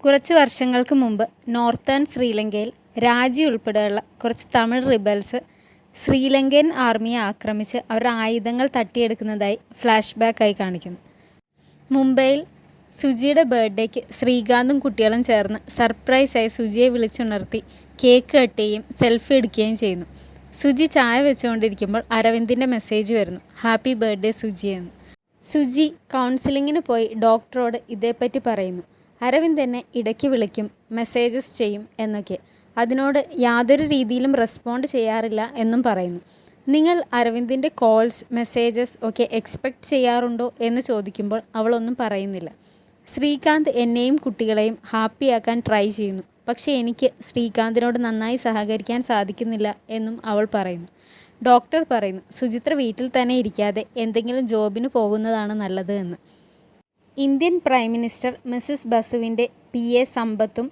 കുറച്ച് വർഷങ്ങൾക്ക് മുമ്പ് നോർത്തേൺ ശ്രീലങ്കയിൽ രാജി ഉൾപ്പെടെയുള്ള കുറച്ച് തമിഴ് റിബൽസ് ശ്രീലങ്കൻ ആർമിയെ ആക്രമിച്ച് അവരുടെ ആയുധങ്ങൾ തട്ടിയെടുക്കുന്നതായി ഫ്ലാഷ് ബാക്കായി കാണിക്കുന്നു. മുംബൈയിൽ സുജിയുടെ ബർത്ത്ഡേക്ക് ശ്രീകാന്തും കുട്ടികളും ചേർന്ന് സർപ്രൈസായി സുജിയെ വിളിച്ചുണർത്തി കേക്ക് കട്ട് ചെയ്യുകയും സെൽഫി എടുക്കുകയും ചെയ്യുന്നു. സുജി ചായ വെച്ചുകൊണ്ടിരിക്കുമ്പോൾ അരവിന്ദിൻ്റെ മെസ്സേജ് വരുന്നു, ഹാപ്പി ബർത്ത്ഡേ സുജി എന്ന്. സുജി കൗൺസിലിങ്ങിന് പോയി ഡോക്ടറോട് ഇതേപ്പറ്റി പറയുന്നു. അരവിന്ദ് എന്നെ ഇടയ്ക്ക് വിളിക്കും, മെസ്സേജസ് ചെയ്യും എന്നൊക്കെ. അതിനോട് യാതൊരു രീതിയിലും റെസ്പോണ്ട് ചെയ്യാറില്ല എന്നും പറയുന്നു. നിങ്ങൾ അരവിന്ദിൻ്റെ കോൾസ്, മെസ്സേജസ് ഒക്കെ എക്സ്പെക്റ്റ് ചെയ്യാറുണ്ടോ എന്ന് ചോദിക്കുമ്പോൾ അവളൊന്നും പറയുന്നില്ല. ശ്രീകാന്ത് എന്നെയും കുട്ടികളെയും ഹാപ്പിയാക്കാൻ ട്രൈ ചെയ്യുന്നു, പക്ഷേ എനിക്ക് ശ്രീകാന്തിനോട് നന്നായി സഹകരിക്കാൻ സാധിക്കുന്നില്ല എന്നും അവൾ പറയുന്നു. ഡോക്ടർ പറയുന്നു, സുചിത്ര വീട്ടിൽ തന്നെ ഇരിക്കാതെ എന്തെങ്കിലും ജോബിന് പോകുന്നതാണ് നല്ലത് എന്ന്. ഇന്ത്യൻ പ്രൈം മിനിസ്റ്റർ മിസസ് ബസുവിൻ്റെ PA സമ്പത്തും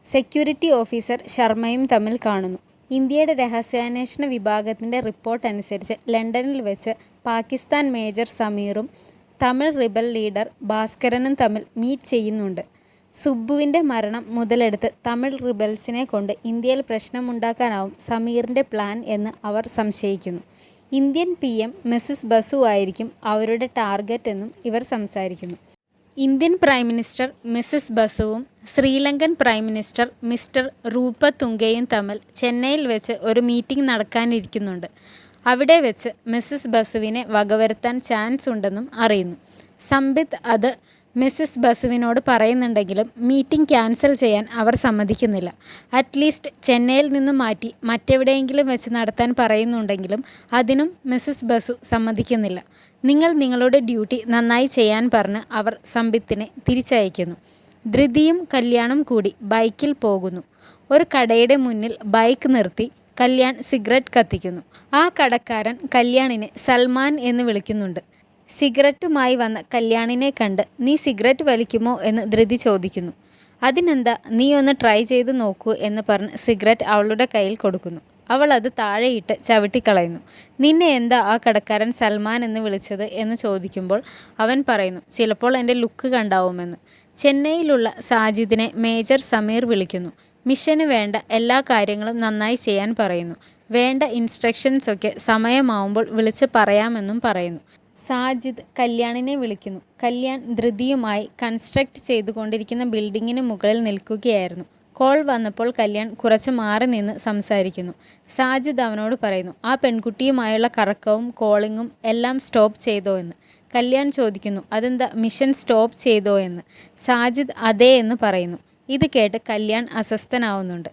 സെക്യൂരിറ്റി ഓഫീസർ ശർമ്മയും തമ്മിൽ കാണുന്നു. ഇന്ത്യയുടെ രഹസ്യാന്വേഷണ വിഭാഗത്തിൻ്റെ റിപ്പോർട്ട് അനുസരിച്ച് ലണ്ടനിൽ വെച്ച് പാകിസ്ഥാൻ മേജർ സമീറും തമിഴ് റിബൽ ലീഡർ ഭാസ്കരനും തമ്മിൽ മീറ്റ് ചെയ്യുന്നുണ്ട്. സുബ്ബുവിൻ്റെ മരണം മുതലെടുത്ത് തമിഴ് റിബൽസിനെ കൊണ്ട് ഇന്ത്യയിൽ പ്രശ്നമുണ്ടാക്കാനാവും സമീറിൻ്റെ പ്ലാൻ എന്ന് അവർ സംശയിക്കുന്നു. ഇന്ത്യൻ PM മിസസ് ബസു ആയിരിക്കും അവരുടെ ടാർഗറ്റ് എന്നും ഇവർ സംസാരിക്കുന്നു. ഇന്ത്യൻ പ്രൈം മിനിസ്റ്റർ മിസസ് ബസുവും ശ്രീലങ്കൻ പ്രൈം മിനിസ്റ്റർ മിസ്റ്റർ രൂപതുംഗയും തമ്മിൽ ചെന്നൈയിൽ വെച്ച് ഒരു മീറ്റിംഗ് നടക്കാനിരിക്കുന്നുണ്ട്. അവിടെ വെച്ച് മിസസ് ബസുവിനെ വകവരുത്താൻ ചാൻസ് ഉണ്ടെന്നും അറിയുന്നു. സംബിത്ത് അത് മിസസ് ബസുവിനോട് പറയുന്നുണ്ടെങ്കിലും മീറ്റിംഗ് ക്യാൻസൽ ചെയ്യാൻ അവർ സമ്മതിക്കുന്നില്ല. അറ്റ്ലീസ്റ്റ് ചെന്നൈയിൽ നിന്നും മാറ്റി മറ്റെവിടെയെങ്കിലും വെച്ച് നടത്താൻ പറയുന്നുണ്ടെങ്കിലും അതിനും മിസസ് ബസു സമ്മതിക്കുന്നില്ല. നിങ്ങൾ നിങ്ങളുടെ ഡ്യൂട്ടി നന്നായി ചെയ്യാൻ പറഞ്ഞ് അവർ സംബിത്തിനെ തിരിച്ചയക്കുന്നു. ധൃതിയും കല്യാണും കൂടി ബൈക്കിൽ പോകുന്നു. ഒരു കടയുടെ മുന്നിൽ ബൈക്ക് നിർത്തി കല്യാൺ സിഗരറ്റ് കത്തിക്കുന്നു. ആ കടക്കാരൻ കല്യാണിനെ സൽമാൻ എന്ന് വിളിക്കുന്നുണ്ട്. സിഗരറ്റുമായി വന്ന കല്യാണിനെ കണ്ട് നീ സിഗരറ്റ് വലിക്കുമോ എന്ന് ധൃതി ചോദിക്കുന്നു. അതിനെന്താ, നീ ഒന്ന് ട്രൈ ചെയ്ത് നോക്കൂ എന്ന് പറഞ്ഞ് സിഗരറ്റ് അവളുടെ കയ്യിൽ കൊടുക്കുന്നു. അവൾ അത് താഴെയിട്ട് ചവിട്ടിക്കളയുന്നു. നിന്നെ എന്താ ആ കടക്കാരൻ സൽമാൻ എന്ന് വിളിച്ചത് എന്ന് ചോദിക്കുമ്പോൾ അവൻ പറയുന്നു, ചിലപ്പോൾ എൻ്റെ ലുക്ക് കണ്ടാവുമെന്ന്. ചെന്നൈയിലുള്ള സാജിദിനെ മേജർ സമീർ വിളിക്കുന്നു. മിഷന് വേണ്ട എല്ലാ കാര്യങ്ങളും നന്നായി ചെയ്യാൻ പറയുന്നു. വേണ്ട ഇൻസ്ട്രക്ഷൻസൊക്കെ സമയമാവുമ്പോൾ വിളിച്ച് പറയാമെന്നും പറയുന്നു. സാജിദ് കല്യാണിനെ വിളിക്കുന്നു. കല്യാൺ ധൃതിയുമായി കൺസ്ട്രക്റ്റ് ചെയ്തുകൊണ്ടിരിക്കുന്ന ബിൽഡിങ്ങിന് മുകളിൽ നിൽക്കുകയായിരുന്നു. കോൾ വന്നപ്പോൾ കല്യാൺ കുറച്ച് മാറി നിന്ന് സംസാരിക്കുന്നു. സാജിദ് അവനോട് പറയുന്നു, ആ പെൺകുട്ടിയുമായുള്ള കറക്കവും കോളിങ്ങും എല്ലാം സ്റ്റോപ്പ് ചെയ്തോ എന്ന്. കല്യാൺ ചോദിക്കുന്നു, അതെന്താ മിഷൻ സ്റ്റോപ്പ് ചെയ്തോ എന്ന്. സാജിദ് അതേ എന്ന് പറയുന്നു. ഇത് കേട്ട് കല്യാൺ അസ്വസ്ഥനാവുന്നുണ്ട്.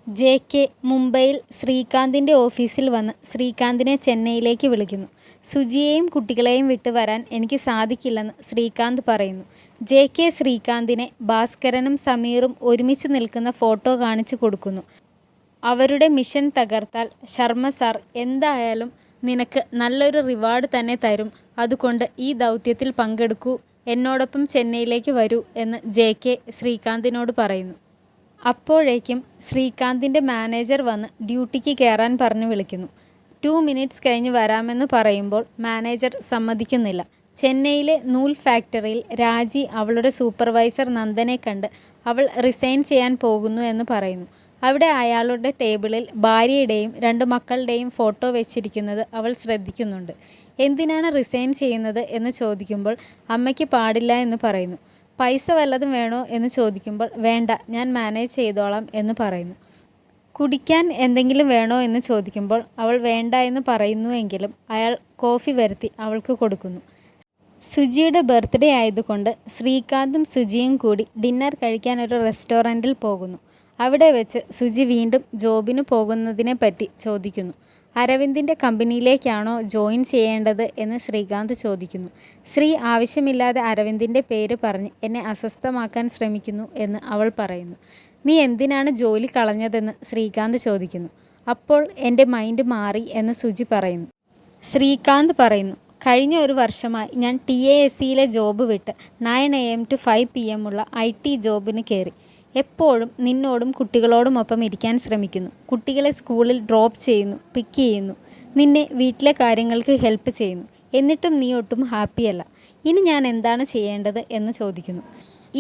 JK മുംബൈയിൽ ശ്രീകാന്തിൻ്റെ ഓഫീസിൽ വന്ന് ശ്രീകാന്തിനെ ചെന്നൈയിലേക്ക് വിളിക്കുന്നു. സുജിയെയും കുട്ടികളെയും വിട്ട് വരാൻ എനിക്ക് സാധിക്കില്ലെന്ന് ശ്രീകാന്ത് പറയുന്നു. JK ശ്രീകാന്തിനെ ഭാസ്കരനും സമീറും ഒരുമിച്ച് നിൽക്കുന്ന ഫോട്ടോ കാണിച്ചു കൊടുക്കുന്നു. അവരുടെ മിഷൻ തകർത്താൽ ശർമ്മ സാർ എന്തായാലും നിനക്ക് നല്ലൊരു റിവാർഡ് തന്നെ തരും, അതുകൊണ്ട് ഈ ദൗത്യത്തിൽ പങ്കെടുക്കൂ, എന്നോടൊപ്പം ചെന്നൈയിലേക്ക് വരൂ എന്ന് JK ശ്രീകാന്തിനോട് പറയുന്നു. അപ്പോഴേക്കും ശ്രീകാന്തിൻ്റെ മാനേജർ വന്ന് ഡ്യൂട്ടിക്ക് കയറാൻ പറഞ്ഞ് വിളിക്കുന്നു. 2 minutes കഴിഞ്ഞ് വരാമെന്ന് പറയുമ്പോൾ മാനേജർ സമ്മതിക്കുന്നില്ല. ചെന്നൈയിലെ നൂൽ ഫാക്ടറിയിൽ രാജി അവളുടെ സൂപ്പർവൈസർ നന്ദനെ കണ്ട് അവൾ റിസൈൻ ചെയ്യാൻ പോകുന്നു എന്ന് പറയുന്നു. അവിടെ അയാളുടെ ടേബിളിൽ ഭാര്യയുടെയും 2 മക്കളുടെയും ഫോട്ടോ വെച്ചിരിക്കുന്നത് അവൾ ശ്രദ്ധിക്കുന്നുണ്ട്. എന്തിനാണ് റിസൈൻ ചെയ്യുന്നത് എന്ന് ചോദിക്കുമ്പോൾ അമ്മയ്ക്ക് പാടില്ല എന്ന് പറയുന്നു. പൈസ വല്ലതും വേണോ എന്ന് ചോദിക്കുമ്പോൾ വേണ്ട, ഞാൻ മാനേജ് ചെയ്തോളാം എന്ന് പറയുന്നു. കുടിക്കാൻ എന്തെങ്കിലും വേണോ എന്ന് ചോദിക്കുമ്പോൾ അവൾ വേണ്ട എന്ന് പറയുന്നുവെങ്കിലും അയാൾ കോഫി വരുത്തി അവൾക്ക് കൊടുക്കുന്നു. സുജിയുടെ ബർത്ത്ഡേ ആയതുകൊണ്ട് ശ്രീകാന്തും സുജിയും കൂടി ഡിന്നർ കഴിക്കാൻ ഒരു റെസ്റ്റോറൻറ്റിൽ പോകുന്നു. അവിടെ വെച്ച് സുജി വീണ്ടും ജോബിന് പോകുന്നതിനെ പറ്റി ചോദിക്കുന്നു. അരവിന്ദിൻ്റെ കമ്പനിയിലേക്കാണോ ജോയിൻ ചെയ്യേണ്ടത് എന്ന് ശ്രീകാന്ത് ചോദിക്കുന്നു. ശ്രീ ആവശ്യമില്ലാതെ അരവിന്ദിൻ്റെ പേര് പറഞ്ഞ് എന്നെ അസ്വസ്ഥമാക്കാൻ ശ്രമിക്കുന്നു എന്ന് അവൾ പറയുന്നു. നീ എന്തിനാണ് ജോലി കളഞ്ഞതെന്ന് ശ്രീകാന്ത് ചോദിക്കുന്നു. അപ്പോൾ എൻ്റെ മൈൻഡ് മാറി എന്ന് സുജി പറയുന്നു. ശ്രീകാന്ത് പറയുന്നു, കഴിഞ്ഞ ഒരു വർഷമായി ഞാൻ TASCയിലെ ജോബ് വിട്ട് 9 AM to 5 PM ഉള്ള IT ജോബിന് കയറി. എപ്പോഴും നിന്നോടും കുട്ടികളോടുമൊപ്പം ഇരിക്കാൻ ശ്രമിക്കുന്നു. കുട്ടികളെ സ്കൂളിൽ ഡ്രോപ്പ് ചെയ്യുന്നു, പിക്ക് ചെയ്യുന്നു, നിന്നെ വീട്ടിലെ കാര്യങ്ങൾക്ക് ഹെൽപ്പ് ചെയ്യുന്നു. എന്നിട്ടും നീ ഒട്ടും ഹാപ്പിയല്ല. ഇനി ഞാൻ എന്താണ് ചെയ്യേണ്ടത് എന്ന് ചോദിക്കുന്നു.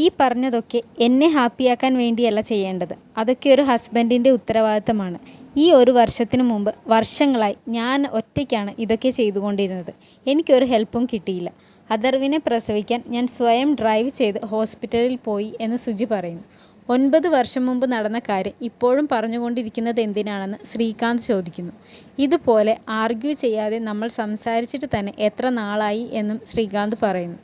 ഈ പറഞ്ഞതൊക്കെ എന്നെ ഹാപ്പിയാക്കാൻ വേണ്ടിയല്ല ചെയ്യേണ്ടത്. അതൊക്കെ ഒരു ഹസ്ബൻഡിൻ്റെ ഉത്തരവാദിത്തമാണ്. ഈ ഒരു വർഷത്തിന് മുമ്പ് വർഷങ്ങളായി ഞാൻ ഒറ്റയ്ക്കാണ് ഇതൊക്കെ ചെയ്തുകൊണ്ടിരുന്നത്. എനിക്കൊരു ഹെൽപ്പും കിട്ടിയില്ല. അഥർവിനെ പ്രസവിക്കാൻ ഞാൻ സ്വയം ഡ്രൈവ് ചെയ്ത് ഹോസ്പിറ്റലിൽ പോയി എന്ന് സുജി പറയുന്നു. 9 വർഷം മുമ്പ് നടന്ന കാര്യം ഇപ്പോഴും പറഞ്ഞുകൊണ്ടിരിക്കുന്നത് എന്തിനാണെന്ന് ശ്രീകാന്ത് ചോദിക്കുന്നു. ഇതുപോലെ ആർഗ്യൂ ചെയ്യാതെ നമ്മൾ സംസാരിച്ചിട്ട് തന്നെ എത്ര നാളായി എന്നും ശ്രീകാന്ത് പറയുന്നു.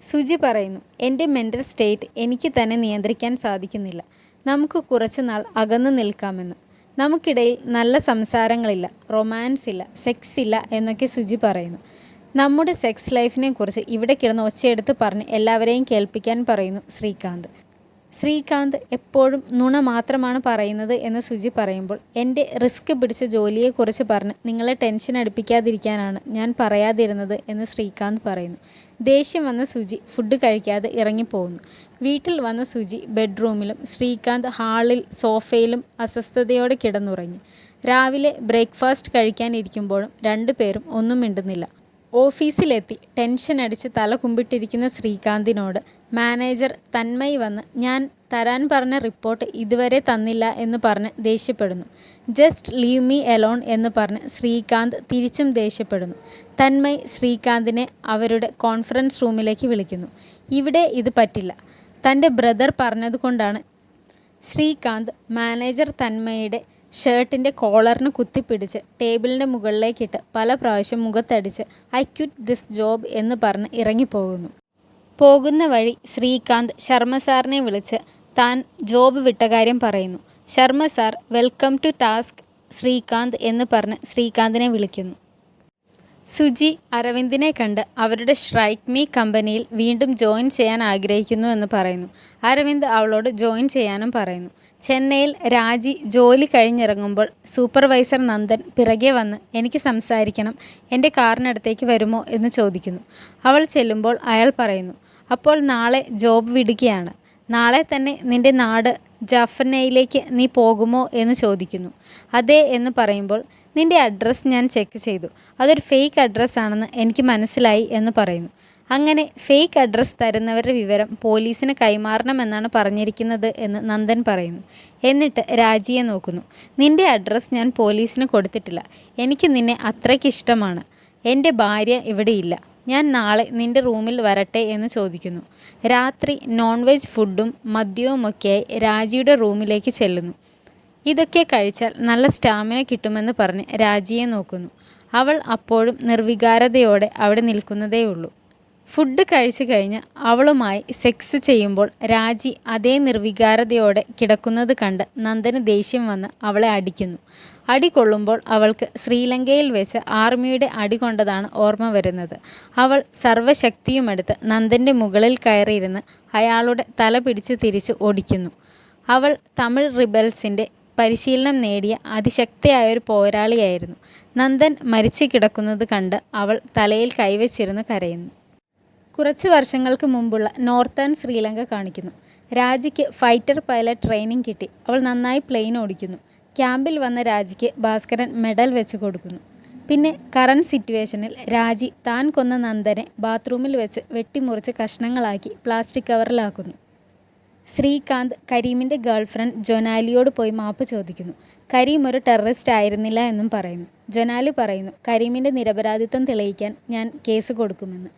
സുജി പറയുന്നു, എൻ്റെ മെൻ്റൽ സ്റ്റേറ്റ് എനിക്ക് തന്നെ നിയന്ത്രിക്കാൻ സാധിക്കുന്നില്ല. നമുക്ക് കുറച്ച് നാൾ അകന്നു നിൽക്കാമെന്ന്. നമുക്കിടയിൽ നല്ല സംസാരങ്ങളില്ല, റൊമാൻസ് ഇല്ല, സെക്സ് ഇല്ല എന്നൊക്കെ സുജി പറയുന്നു. നമ്മുടെ സെക്സ് ലൈഫിനെ കുറിച്ച് ഇവിടെ കിടന്ന് ഒച്ചയെടുത്ത് പറഞ്ഞ് എല്ലാവരെയും കേൾപ്പിക്കാൻ പറയുന്നു ശ്രീകാന്ത്. ശ്രീകാന്ത് എപ്പോഴും നുണ മാത്രമാണ് പറയുന്നത് എന്ന് സുജി പറയുമ്പോൾ, എൻ്റെ റിസ്ക് പിടിച്ച ജോലിയെക്കുറിച്ച് പറഞ്ഞ് നിങ്ങളെ ടെൻഷൻ അടുപ്പിക്കാതിരിക്കാനാണ് ഞാൻ പറയാതിരുന്നത് എന്ന് ശ്രീകാന്ത് പറയുന്നു. ദേഷ്യം വന്ന സുജി ഫുഡ് കഴിക്കാതെ ഇറങ്ങിപ്പോകുന്നു. വീട്ടിൽ വന്ന സുജി ബെഡ്റൂമിലും ശ്രീകാന്ത് ഹാളിൽ സോഫയിലും അസ്വസ്ഥതയോടെ കിടന്നുറങ്ങി. രാവിലെ ബ്രേക്ക്ഫാസ്റ്റ് കഴിക്കാനിരിക്കുമ്പോഴും രണ്ടുപേരും ഒന്നും മിണ്ടുന്നില്ല. ഓഫീസിലെത്തി ടെൻഷൻ അടിച്ച് തല കുമ്പിട്ടിരിക്കുന്ന ശ്രീകാന്തിനോട് മാനേജർ തന്മയ് വന്ന് ഞാൻ തരാൻ പറഞ്ഞ റിപ്പോർട്ട് ഇതുവരെ തന്നില്ല എന്ന് പറഞ്ഞ് ദേഷ്യപ്പെടുന്നു. ജസ്റ്റ് ലീവ് മീ എലോൺ എന്ന് പറഞ്ഞ് ശ്രീകാന്ത് തിരിച്ചും ദേഷ്യപ്പെടുന്നു. തന്മയ് ശ്രീകാന്തിനെ അവരുടെ കോൺഫറൻസ് റൂമിലേക്ക് വിളിക്കുന്നു. ഇവിടെ ഇത് പറ്റില്ല, തൻ്റെ ബ്രദർ പറഞ്ഞതുകൊണ്ടാണ്. ശ്രീകാന്ത് മാനേജർ തന്മയുടെ ഷർട്ടിൻ്റെ കോളറിന് കുത്തിപ്പിടിച്ച് ടേബിളിൻ്റെ മുകളിലേക്കിട്ട് പല പ്രാവശ്യം മുഖത്തടിച്ച് ഐ ക്വിറ്റ് ദിസ് ജോബ് എന്ന് പറഞ്ഞ് ഇറങ്ങിപ്പോകുന്നു. പോകുന്ന വഴി ശ്രീകാന്ത് ശർമ്മ സാറിനെ വിളിച്ച് താൻ ജോബ് വിട്ട കാര്യം പറയുന്നു. Sharma sir welcome to task Srikanth എന്ന് പറഞ്ഞ് ശ്രീകാന്തിനെ വിളിക്കുന്നു. സുജി അരവിന്ദിനെ കണ്ട് അവരുടെ സ്ട്രൈക്ക് മീ കമ്പനിയിൽ വീണ്ടും ജോയിൻ ചെയ്യാൻ ആഗ്രഹിക്കുന്നു എന്ന് പറയുന്നു. അരവിന്ദ് അവളോട് ജോയിൻ ചെയ്യാനും പറയുന്നു. ചെന്നൈയിൽ രാജി ജോലി കഴിഞ്ഞിറങ്ങുമ്പോൾ സൂപ്പർവൈസർ നന്ദൻ പിറകെ വന്ന് എനിക്ക് സംസാരിക്കണം, എൻ്റെ കാറിനടുത്തേക്ക് വരുമോ എന്ന് ചോദിക്കുന്നു. അവൾ ചെല്ലുമ്പോൾ അയാൾ പറയുന്നു, അപ്പോൾ നാളെ ജോബ് വിടുകയാണ്, നാളെ തന്നെ നിൻ്റെ നാട് ജാഫ്നയിലേക്ക് നീ പോകുമോ എന്ന് ചോദിക്കുന്നു. അതെ എന്ന് പറയുമ്പോൾ നിൻ്റെ അഡ്രസ്സ് ഞാൻ ചെക്ക് ചെയ്തു, അതൊരു ഫേക്ക് അഡ്രസ്സ് ആണെന്ന് എനിക്ക് മനസ്സിലായി എന്ന് പറയുന്നു. അങ്ങനെ ഫേക്ക് അഡ്രസ്സ് തരുന്നവരുടെ വിവരം പോലീസിന് കൈമാറണമെന്നാണ് പറഞ്ഞിരിക്കുന്നത് എന്ന് നന്ദൻ പറയുന്നു. എന്നിട്ട് രാജിയെ നോക്കുന്നു. നിൻ്റെ അഡ്രസ്സ് ഞാൻ പോലീസിന് കൊടുത്തിട്ടില്ല, എനിക്ക് നിന്നെ അത്രയ്ക്ക് ഇഷ്ടമാണ്, എൻ്റെ ഭാര്യ ഇവിടെയില്ല, ഞാൻ നാളെ നിൻ്റെ റൂമിൽ വരട്ടെ എന്ന് ചോദിക്കുന്നു. രാത്രി നോൺ വെജ് ഫുഡും മദ്യവുമൊക്കെയായി രാജിയുടെ റൂമിലേക്ക് ചെല്ലുന്നു. ഇതൊക്കെ കഴിച്ചാൽ നല്ല സ്റ്റാമിന കിട്ടുമെന്ന് പറഞ്ഞ് രാജിയെ നോക്കുന്നു. അവൾ അപ്പോഴും നിർവികാരതയോടെ അവിടെ നിൽക്കുന്നതേയുള്ളൂ. ഫുഡ് കഴിച്ചു കഴിഞ്ഞ് അവളുമായി സെക്സ് ചെയ്യുമ്പോൾ രാജി അതേ നിർവികാരതയോടെ കിടക്കുന്നത് കണ്ട് നന്ദന് ദേഷ്യം വന്ന് അവളെ അടിക്കുന്നു. അടി കൊള്ളുമ്പോൾ അവൾക്ക് ശ്രീലങ്കയിൽ വെച്ച് ആർമിയുടെ അടി കൊണ്ടതാണ് ഓർമ്മ വരുന്നത്. അവൾ സർവ്വശക്തിയുമെടുത്ത് നന്ദൻ്റെ മുകളിൽ കയറിയിരുന്ന് അയാളുടെ തല പിടിച്ച് തിരിച്ച് ഓടിക്കുന്നു. അവൾ തമിഴ് റിബൽസിൻ്റെ പരിശീലനം നേടിയ അതിശക്തയായൊരു പോരാളിയായിരുന്നു. നന്ദൻ മരിച്ചു കിടക്കുന്നത് കണ്ട് അവൾ തലയിൽ കൈവച്ചിരുന്ന് കരയുന്നു. കുറച്ച് വർഷങ്ങൾക്ക് മുമ്പുള്ള നോർത്തേൺ ശ്രീലങ്ക കാണിക്കുന്നു. രാജിക്ക് ഫൈറ്റർ പൈലറ്റ് ട്രെയിനിങ് കിട്ടി. അവൾ നന്നായി പ്ലെയിൻ ഓടിക്കുന്നു. ക്യാമ്പിൽ വന്ന രാജിക്ക് ഭാസ്കരൻ മെഡൽ വെച്ച് കൊടുക്കുന്നു. പിന്നെ കറണ്ട് സിറ്റുവേഷനിൽ രാജി താൻ കൊന്ന നന്ദനെ ബാത്റൂമിൽ വെച്ച് വെട്ടിമുറിച്ച് കഷ്ണങ്ങളാക്കി പ്ലാസ്റ്റിക് കവറിലാക്കുന്നു. ശ്രീകാന്ത് കരീമിൻ്റെ ഗേൾഫ്രണ്ട് ജൊനാലിയോട് പോയി മാപ്പ് ചോദിക്കുന്നു. കരീം ഒരു ടെററിസ്റ്റ് ആയിരുന്നില്ല എന്നും പറയുന്നു. ജൊനാലി പറയുന്നു, കരീമിൻ്റെ നിരപരാധിത്വം തെളിയിക്കാൻ ഞാൻ കേസ് കൊടുക്കുമെന്ന്.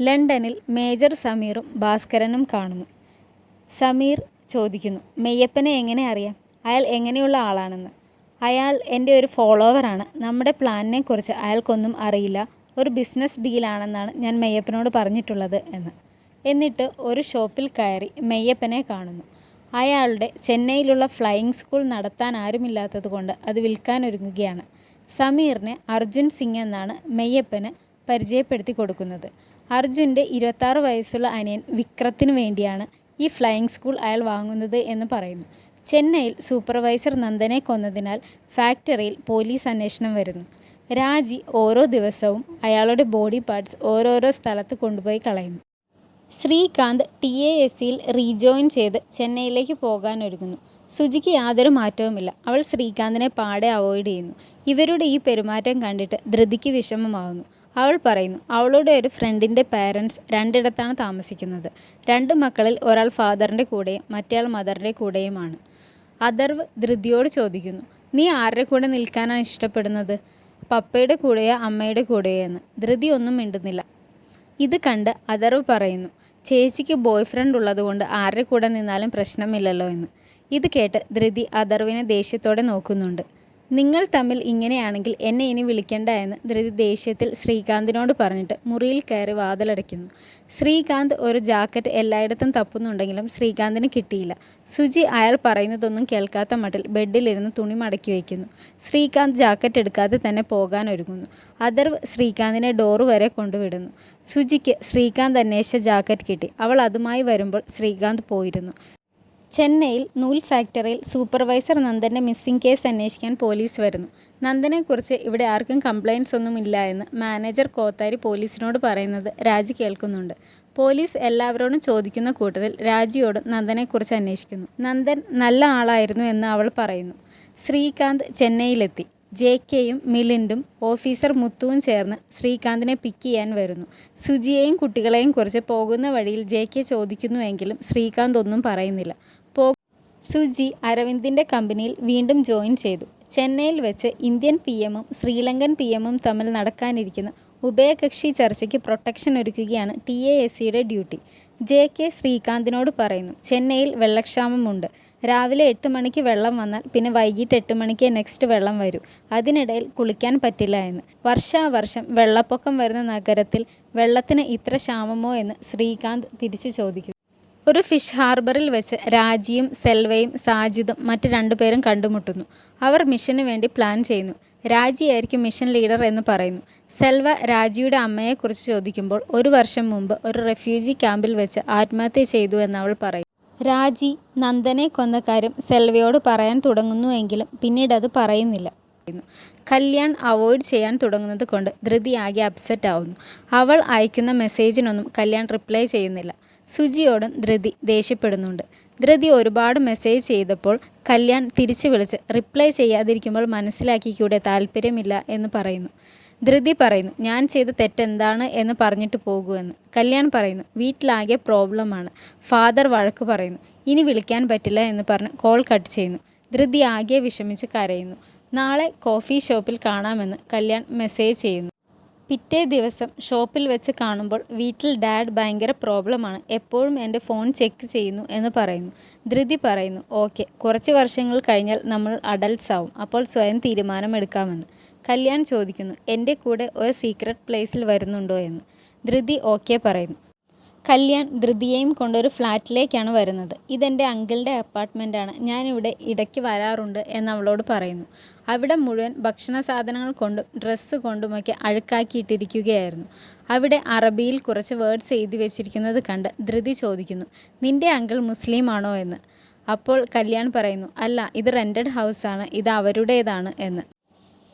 ലണ്ടനിൽ മേജർ സമീറും ഭാസ്കരനും കാണുന്നു. സമീർ ചോദിക്കുന്നു, മെയ്യപ്പനെ എങ്ങനെ അറിയാം, അയാൾ എങ്ങനെയുള്ള ആളാണെന്ന്. അയാൾ എൻ്റെ ഒരു ഫോളോവറാണ്, നമ്മുടെ പ്ലാനിനെക്കുറിച്ച് അയാൾക്കൊന്നും അറിയില്ല, ഒരു ബിസിനസ് ഡീലാണെന്നാണ് ഞാൻ മെയ്യപ്പനോട് പറഞ്ഞിട്ടുള്ളത് എന്ന്. എന്നിട്ട് ഒരു ഷോപ്പിൽ കയറി മെയ്യപ്പനെ കാണുന്നു. അയാളുടെ ചെന്നൈയിലുള്ള ഫ്ലൈയിങ് സ്കൂൾ നടത്താൻ ആരുമില്ലാത്തത് കൊണ്ട് അത് വിൽക്കാനൊരുങ്ങുകയാണ്. സമീറിനെ അർജുൻ സിംഗ് എന്നാണ് മെയ്യപ്പന് പരിചയപ്പെടുത്തി കൊടുക്കുന്നത്. അർജുൻ്റെ 26 വയസ്സുള്ള അനിയൻ വിക്രത്തിന് വേണ്ടിയാണ് ഈ ഫ്ലൈയിങ് സ്കൂൾ അയാൾ വാങ്ങുന്നത് എന്ന് പറയുന്നു. ചെന്നൈയിൽ സൂപ്പർവൈസർ നന്ദനെ കൊന്നതിനാൽ ഫാക്ടറിയിൽ പോലീസ് അന്വേഷണം വരുന്നു. രാജി ഓരോ ദിവസവും അയാളുടെ ബോഡി പാർട്സ് ഓരോരോ സ്ഥലത്ത് കൊണ്ടുപോയി കളയുന്നു. ശ്രീകാന്ത് TASയിൽ റീജോയിൻ ചെയ്ത് ചെന്നൈയിലേക്ക് പോകാനൊരുങ്ങുന്നു. സുജിക്ക് യാതൊരു മാറ്റവുമില്ല. അവൾ ശ്രീകാന്തിനെ പാടെ അവോയ്ഡ് ചെയ്യുന്നു. ഇവരുടെ ഈ പെരുമാറ്റം കണ്ടിട്ട് ധൃതിക്ക് വിഷമമാകുന്നു. അവൾ പറയുന്നു അവളുടെ ഒരു ഫ്രണ്ടിൻ്റെ പാരൻസ് രണ്ടിടത്താണ് താമസിക്കുന്നത്. 2 മക്കളിൽ ഒരാൾ ഫാദറിൻ്റെ കൂടെയും മറ്റേയാൾ മദറിൻ്റെ കൂടെയുമാണ്. അഥർവ് ധൃതിയോട് ചോദിക്കുന്നു, നീ ആരുടെ കൂടെ നിൽക്കാനാണ് ഇഷ്ടപ്പെടുന്നത്? പപ്പയുടെ കൂടെയോ അമ്മയുടെ കൂടെയോ എന്ന്. ധൃതി ഒന്നും മിണ്ടുന്നില്ല. ഇത് കണ്ട് അഥർവ് പറയുന്നു, ചേച്ചിക്ക് ബോയ് ഫ്രണ്ട് ഉള്ളതുകൊണ്ട് ആരുടെ കൂടെ നിന്നാലും പ്രശ്നമില്ലല്ലോ എന്ന്. ഇത് കേട്ട് ധൃതി അഥർവിനെ ദേഷ്യത്തോടെ നോക്കുന്നുണ്ട്. നിങ്ങൾ തമ്മിൽ ഇങ്ങനെയാണെങ്കിൽ എന്നെ ഇനി വിളിക്കണ്ട എന്ന് ധൃതി ദേഷ്യത്തിൽ ശ്രീകാന്തിനോട് പറഞ്ഞിട്ട് മുറിയിൽ കയറി വാതിലടയ്ക്കുന്നു. ശ്രീകാന്ത് ഒരു ജാക്കറ്റ് എല്ലായിടത്തും തപ്പുന്നുണ്ടെങ്കിലും ശ്രീകാന്തിന് കിട്ടിയില്ല. സുജി അയാൾ പറയുന്നതൊന്നും കേൾക്കാത്ത മട്ടിൽ ബെഡിലിരുന്ന് തുണി മടക്കി വയ്ക്കുന്നു. ശ്രീകാന്ത് ജാക്കറ്റ് എടുക്കാതെ തന്നെ പോകാൻ ഒരുങ്ങുന്നു. അഥർവ് ശ്രീകാന്തിനെ ഡോറ് വരെ കൊണ്ടുവിടുന്നു. സുജിക്ക് ശ്രീകാന്ത് അന്വേഷിച്ച ജാക്കറ്റ് കിട്ടി. അവൾ അതുമായി വരുമ്പോൾ ശ്രീകാന്ത് പോയിരുന്നു. ചെന്നൈയിൽ നൂൽ ഫാക്ടറിയിൽ സൂപ്പർവൈസർ നന്ദൻ്റെ മിസ്സിംഗ് കേസ് അന്വേഷിക്കാൻ പോലീസ് വരുന്നു. നന്ദനെക്കുറിച്ച് ഇവിടെ ആർക്കും കംപ്ലയിൻസ് ഒന്നും ഇല്ല എന്ന് മാനേജർ കോത്താരി പോലീസിനോട് പറയുന്നത് രാജി കേൾക്കുന്നുണ്ട്. പോലീസ് എല്ലാവരോടും ചോദിക്കുന്ന കൂട്ടത്തിൽ രാജിയോട് നന്ദനെക്കുറിച്ച് അന്വേഷിക്കുന്നു. നന്ദൻ നല്ല ആളായിരുന്നു എന്ന് അവൾ പറയുന്നു. ശ്രീകാന്ത് ചെന്നൈയിലെത്തി. JKയും മിലിൻഡും ഓഫീസർ മുത്തുവും ചേർന്ന് ശ്രീകാന്തിനെ പിക്ക് ചെയ്യാൻ വരുന്നു. സുജിയെയും കുട്ടികളെയും കുറിച്ച് പോകുന്ന വഴിയിൽ JK ചോദിക്കുന്നുവെങ്കിലും ശ്രീകാന്ത് ഒന്നും പറയുന്നില്ല. സുജി അരവിന്ദിൻ്റെ കമ്പനിയിൽ വീണ്ടും ജോയിൻ ചെയ്തു. ചെന്നൈയിൽ വെച്ച് ഇന്ത്യൻ PM-ഉം ശ്രീലങ്കൻ PM-ഉം തമ്മിൽ നടക്കാനിരിക്കുന്ന ഉഭയകക്ഷി ചർച്ചയ്ക്ക് പ്രൊട്ടക്ഷൻ ഒരുക്കുകയാണ് TASCയുടെ ഡ്യൂട്ടി. JK ശ്രീകാന്തിനോട് പറയുന്നു, ചെന്നൈയിൽ വെള്ളക്ഷാമമുണ്ട്. രാവിലെ 8 മണിക്ക് വെള്ളം വന്നാൽ പിന്നെ വൈകിട്ട് 8 മണിക്ക് നെക്സ്റ്റ് വെള്ളം വരൂ. അതിനിടയിൽ കുളിക്കാൻ പറ്റില്ല എന്ന്. വർഷാവർഷം വെള്ളപ്പൊക്കം വരുന്ന നഗരത്തിൽ വെള്ളത്തിന് ഇത്ര ക്ഷാമമോ എന്ന് ശ്രീകാന്ത് തിരിച്ചു ചോദിക്കുന്നു. ഒരു ഫിഷ് ഹാർബറിൽ വെച്ച് രാജിയും സെൽവയും സാജിദും മറ്റ് 2 പേരും കണ്ടുമുട്ടുന്നു. അവർ മിഷന് വേണ്ടി പ്ലാൻ ചെയ്യുന്നു. രാജിയായിരിക്കും മിഷൻ ലീഡർ എന്ന് പറയുന്നു. സെൽവ രാജിയുടെ അമ്മയെക്കുറിച്ച് ചോദിക്കുമ്പോൾ 1 വർഷം മുമ്പ് ഒരു റെഫ്യൂജി ക്യാമ്പിൽ വെച്ച് ആത്മഹത്യ ചെയ്തു എന്ന് അവൾ പറയും. രാജി നന്ദനെ കൊന്ന കാര്യം സെൽവയോട് പറയാൻ തുടങ്ങുന്നുവെങ്കിലും പിന്നീട് അത് പറയുന്നില്ല. കല്യാൺ അവോയ്ഡ് ചെയ്യാൻ തുടങ്ങുന്നത് കൊണ്ട് ധൃതി ആകെ അപ്സെറ്റ് ആവുന്നു. അവൾ അയക്കുന്ന മെസ്സേജിനൊന്നും കല്യാൺ റിപ്ലൈ ചെയ്യുന്നില്ല. സുജിയോടും ധൃതി ദേഷ്യപ്പെടുന്നുണ്ട്. ധൃതി ഒരുപാട് മെസ്സേജ് ചെയ്തപ്പോൾ കല്യാൺ തിരിച്ചു വിളിച്ച് റിപ്ലൈ ചെയ്യാതിരിക്കുമ്പോൾ മനസ്സിലാക്കിക്കൂടെ താല്പര്യമില്ല എന്ന് പറയുന്നു. ധൃതി പറയുന്നു, ഞാൻ ചെയ്ത തെറ്റെന്താണ് എന്ന് പറഞ്ഞിട്ട് പോകുമെന്ന്. കല്യാൺ പറയുന്നു, വീട്ടിലാകെ പ്രോബ്ലമാണ്. ഫാദർ വഴക്ക് പറയുന്നു. ഇനി വിളിക്കാൻ പറ്റില്ല എന്ന് പറഞ്ഞ് കോൾ കട്ട് ചെയ്യുന്നു. ധൃതി ആകെ വിഷമിച്ച് കരയുന്നു. നാളെ കോഫി ഷോപ്പിൽ കാണാമെന്ന് കല്യാൺ മെസ്സേജ് ചെയ്യുന്നു. പിറ്റേ ദിവസം ഷോപ്പിൽ വെച്ച് കാണുമ്പോൾ വീട്ടിൽ ഡാഡ് ഭയങ്കര പ്രോബ്ലമാണ്, എപ്പോഴും എൻ്റെ ഫോൺ ചെക്ക് ചെയ്യുന്നു എന്ന് പറയുന്നു. ധൃതി പറയുന്നു, ഓക്കെ, കുറച്ച് വർഷങ്ങൾ കഴിഞ്ഞാൽ നമ്മൾ അഡൾട്ട്സ് ആവും, അപ്പോൾ സ്വയം തീരുമാനമെടുക്കാമെന്ന്. കല്യാൺ ചോദിക്കുന്നു, എൻ്റെ കൂടെ ഒരു സീക്രട്ട് പ്ലേസിൽ വരുന്നുണ്ടോ എന്ന്. ധൃതി ഓക്കെ പറയുന്നു. കല്യാൺ ധൃതിയെയും കൊണ്ടൊരു ഫ്ലാറ്റിലേക്കാണ് വരുന്നത്. ഇതെൻ്റെ അങ്കിളുടെ അപ്പാർട്ട്മെൻറ്റാണ്, ഞാനിവിടെ ഇടയ്ക്ക് വരാറുണ്ട് എന്ന് അവളോട് പറയുന്നു. അവിടെ മുഴുവൻ ഭക്ഷണ സാധനങ്ങൾ കൊണ്ടും ഡ്രസ്സ് കൊണ്ടുമൊക്കെ അഴുക്കാക്കിയിട്ടിരിക്കുകയായിരുന്നു. അവിടെ അറബിയിൽ കുറച്ച് വേർഡ്സ് എഴുതി വെച്ചിരിക്കുന്നത് കണ്ട് ധൃതി ചോദിക്കുന്നു, നിൻ്റെ അങ്കിൾ മുസ്ലിം ആണോ എന്ന്. അപ്പോൾ കല്യാൺ പറയുന്നു, അല്ല, ഇത് റെൻറ്റഡ് ഹൗസാണ്, ഇത് അവരുടേതാണ് എന്ന്.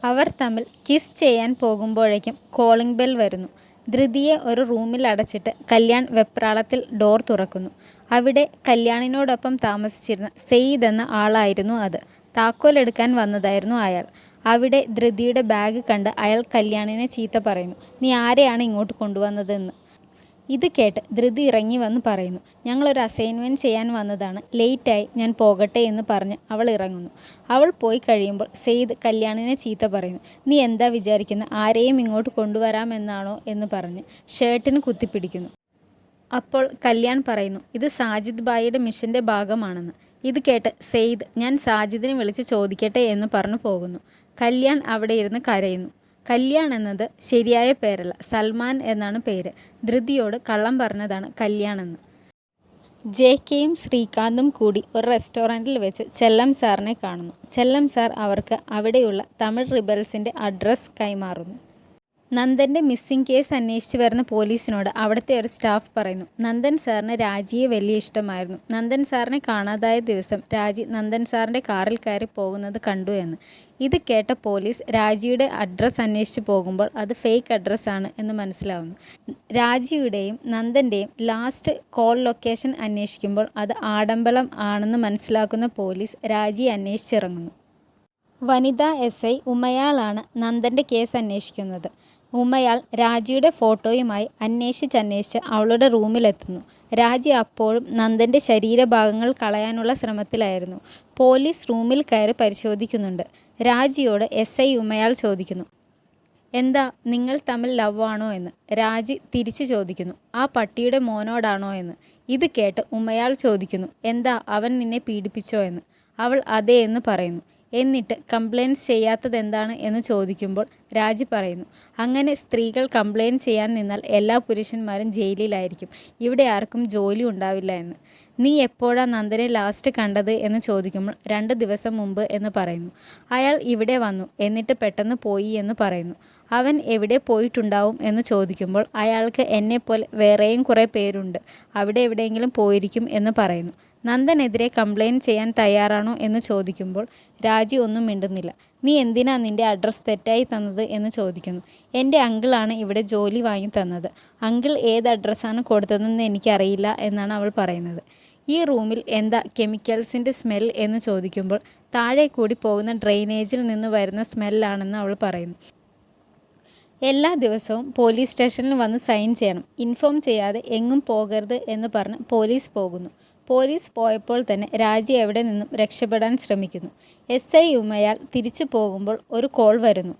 അവർ തമ്മിൽ കിസ് ചെയ്യാൻ പോകുമ്പോഴേക്കും കോളിംഗ് ബെൽ വരുന്നു. ധൃതിയെ ഒരു റൂമിൽ അടച്ചിട്ട് കല്യാൺ വെപ്രാളത്തിൽ ഡോർ തുറക്കുന്നു. അവിടെ കല്യാണിനോടൊപ്പം താമസിച്ചിരുന്ന സെയ്ദ് എന്ന ആളായിരുന്നു അത്. താക്കോലെടുക്കാൻ വന്നതായിരുന്നു അയാൾ. അവിടെ ധൃതിയുടെ ബാഗ് കണ്ട് അയാൾ കല്യാണിനെ ചീത്ത പറയുന്നു, നീ ആരെയാണ് ഇങ്ങോട്ട് കൊണ്ടുവന്നതെന്ന്. ഇത് കേട്ട് ധൃതി ഇറങ്ങി വന്ന് പറയുന്നു, ഞങ്ങളൊരു അസൈൻമെൻറ്റ് ചെയ്യാൻ വന്നതാണ്, ലേറ്റായി, ഞാൻ പോകട്ടെ എന്ന് പറഞ്ഞ് അവൾ ഇറങ്ങുന്നു. അവൾ പോയി കഴിയുമ്പോൾ സെയ്ദ് കല്യാണിനെ ചീത്ത പറയുന്നു, നീ എന്താ വിചാരിക്കുന്നത്, ആരെയും ഇങ്ങോട്ട് കൊണ്ടുവരാമെന്നാണോ എന്ന് പറഞ്ഞ് ഷർട്ടിന് കുത്തിപ്പിടിക്കുന്നു. അപ്പോൾ കല്യാൺ പറയുന്നു, ഇത് സാജിദ് ബായിയുടെ മിഷൻ്റെ ഭാഗമാണെന്ന്. ഇത് കേട്ട് സെയ്ദ്, ഞാൻ സാജിദിനെ വിളിച്ച് ചോദിക്കട്ടെ എന്ന് പറഞ്ഞു പോകുന്നു. കല്യാൺ അവിടെ ഇരുന്ന് കരയുന്നു. കല്യാൺ എന്നത് ശരിയായ പേരല്ല, സൽമാൻ എന്നാണ് പേര്. ധൃതിയോട് കള്ളം പറഞ്ഞതാണ് കല്യാൺ എന്ന്. JKയും ശ്രീകാന്തും കൂടി ഒരു റെസ്റ്റോറൻറ്റിൽ വെച്ച് ചെല്ലം സാറിനെ കാണുന്നു. ചെല്ലം സാർ അവർക്ക് അവിടെയുള്ള തമിഴ് റിബൽസിൻ്റെ അഡ്രസ്സ് കൈമാറുന്നു. നന്ദൻ്റെ മിസ്സിംഗ് കേസ് അന്വേഷിച്ച് വരുന്ന പോലീസിനോട് അവിടുത്തെ ഒരു സ്റ്റാഫ് പറയുന്നു, നന്ദൻ സാറിന് രാജിയെ വലിയ ഇഷ്ടമായിരുന്നു. നന്ദൻ സാറിനെ കാണാതായ ദിവസം രാജി നന്ദൻ സാറിൻ്റെ കാറിൽ കയറി പോകുന്നത് കണ്ടു എന്ന്. ഇത് കേട്ട പോലീസ് രാജിയുടെ അഡ്രസ്സ് അന്വേഷിച്ച് പോകുമ്പോൾ അത് ഫേക്ക് അഡ്രസ്സാണ് എന്ന് മനസ്സിലാവുന്നു. രാജിയുടെയും നന്ദൻ്റെയും ലാസ്റ്റ് കോൾ ലൊക്കേഷൻ അന്വേഷിക്കുമ്പോൾ അത് ആഡംബരം ആണെന്ന് മനസ്സിലാക്കുന്ന പോലീസ് രാജിയെ അന്വേഷിച്ചിറങ്ങുന്നു. വനിതാ SI ഉമയാളാണ് നന്ദൻ്റെ കേസ് അന്വേഷിക്കുന്നത്. ഉമയാൾ രാജിയുടെ ഫോട്ടോയുമായി അന്വേഷിച്ച് അവളുടെ റൂമിലെത്തുന്നു. രാജി അപ്പോഴും നന്ദൻ്റെ ശരീരഭാഗങ്ങൾ കളയാനുള്ള ശ്രമത്തിലായിരുന്നു. പോലീസ് റൂമിൽ കയറി പരിശോധിക്കുന്നുണ്ട്. രാജിയോട് SI ഉമയാൾ ചോദിക്കുന്നു, എന്താ നിങ്ങൾ തമ്മിൽ ലവ് ആണോ എന്ന്. രാജി തിരിച്ചു ചോദിക്കുന്നു, ആ പട്ടിയുടെ മോനോടാണോ എന്ന്. ഇത് കേട്ട് ഉമയാൾ ചോദിക്കുന്നു, എന്താ അവൻ നിന്നെ പീഡിപ്പിച്ചോ എന്ന്. അവൾ അതെ എന്ന് പറയുന്നു. എന്നിട്ട് കംപ്ലയിൻറ്റ്സ് ചെയ്യാത്തതെന്താണ് എന്ന് ചോദിക്കുമ്പോൾ രാജി പറയുന്നു, അങ്ങനെ സ്ത്രീകൾ കംപ്ലയിൻറ്റ് ചെയ്യാൻ നിന്നാൽ എല്ലാ പുരുഷന്മാരും ജയിലിലായിരിക്കും, ഇവിടെ ആർക്കും ജോലി ഉണ്ടാവില്ല എന്ന്. നീ എപ്പോഴാണ് നന്ദനെ ലാസ്റ്റ് കണ്ടത് എന്ന് ചോദിക്കുമ്പോൾ 2 ദിവസം മുമ്പ് എന്ന് പറയുന്നു. അയാൾ ഇവിടെ വന്നു എന്നിട്ട് പെട്ടെന്ന് പോയി എന്ന് പറയുന്നു. അവൻ എവിടെ പോയിട്ടുണ്ടാവും എന്ന് ചോദിക്കുമ്പോൾ അയാൾക്ക് എന്നെപ്പോലെ വേറെയും കുറേ പേരുണ്ട്, അവിടെ എവിടെയെങ്കിലും പോയിരിക്കും എന്ന് പറയുന്നു. നന്ദനെതിരെ കംപ്ലയിൻറ്റ് ചെയ്യാൻ തയ്യാറാണോ എന്ന് ചോദിക്കുമ്പോൾ രാജി ഒന്നും മിണ്ടുന്നില്ല. നീ എന്തിനാ നിൻ്റെ അഡ്രസ്സ് തെറ്റായി തന്നത് എന്ന് ചോദിക്കുന്നു. എൻ്റെ അങ്കിളാണ് ഇവിടെ ജോലി വാങ്ങി തന്നത്, അങ്കിൾ ഏത് അഡ്രസ്സാണ് കൊടുത്തതെന്ന് എനിക്കറിയില്ല എന്നാണ് അവൾ പറയുന്നത്. ഈ റൂമിൽ എന്താ കെമിക്കൽസിൻ്റെ സ്മെൽ എന്ന് ചോദിക്കുമ്പോൾ താഴെ കൂടി പോകുന്ന ഡ്രെയിനേജിൽ നിന്ന് വരുന്ന സ്മെല്ലാണെന്ന് അവൾ പറയുന്നു. എല്ലാ ദിവസവും പോലീസ് സ്റ്റേഷനിൽ വന്ന് സൈൻ ചെയ്യണം, ഇൻഫോം ചെയ്യാതെ എങ്ങും പോകരുത് എന്ന് പറഞ്ഞ് പോലീസ് പോകുന്നു. പോലീസ് പോയപ്പോൾ തന്നെ രാജി എവിടെ നിന്നും രക്ഷപ്പെടാൻ ശ്രമിക്കുന്നു. SI ഉമയാൾ തിരിച്ചു പോകുമ്പോൾ ഒരു കോൾ വരുന്നു.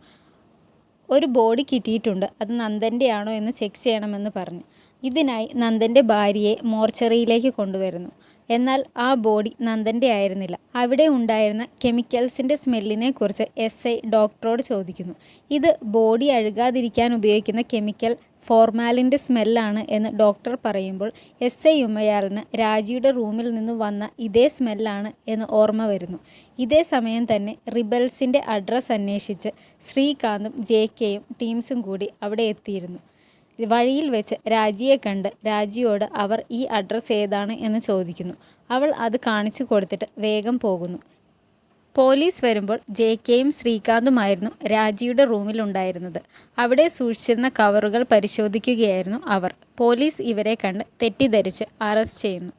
ഒരു ബോഡി കിട്ടിയിട്ടുണ്ട്, അത് നന്ദൻ്റെ ആണോ എന്ന് ചെക്ക് ചെയ്യണമെന്ന് പറഞ്ഞു. ഇതിനായി നന്ദൻ്റെ ഭാര്യയെ മോർച്ചറിയിലേക്ക് കൊണ്ടുവരുന്നു. എന്നാൽ ആ ബോഡി നന്ദൻ്റെ ആയിരുന്നില്ല. അവിടെ ഉണ്ടായിരുന്ന കെമിക്കൽസിൻ്റെ സ്മെല്ലിനെ കുറിച്ച് SI ഡോക്ടറോട് ചോദിക്കുന്നു. ഇത് ബോഡി അഴുകാതിരിക്കാൻ ഉപയോഗിക്കുന്ന കെമിക്കൽ ഫോർമാലിൻ്റെ സ്മെല്ലാണ് എന്ന് ഡോക്ടർ പറയുമ്പോൾ SI ഉമയാളിന് രാജിയുടെ റൂമിൽ നിന്ന് വന്ന ഇതേ സ്മെല്ലാണ് എന്ന് ഓർമ്മ വരുന്നു. ഇതേ സമയം തന്നെ റിബൽസിൻ്റെ അഡ്രസ്സ് അന്വേഷിച്ച് ശ്രീകാന്തും JKയും ടീംസും കൂടി അവിടെ എത്തിയിരുന്നു. വഴിയിൽ വെച്ച് രാജിയെ കണ്ട് രാജിയോട് അവർ ഈ അഡ്രസ്സ് ഏതാണ് എന്ന് ചോദിക്കുന്നു. അവൾ അത് കാണിച്ചു കൊടുത്തിട്ട് വേഗം പോകുന്നു. പോലീസ് വരുമ്പോൾ JKയും ശ്രീകാന്തുമായിരുന്നു രാജിയുടെ റൂമിലുണ്ടായിരുന്നത്. അവിടെ സൂക്ഷിച്ചിരുന്ന കവറുകൾ പരിശോധിക്കുകയായിരുന്നു അവർ. പോലീസ് ഇവരെ കണ്ട് തെറ്റിദ്ധരിച്ച് അറസ്റ്റ് ചെയ്യുന്നു.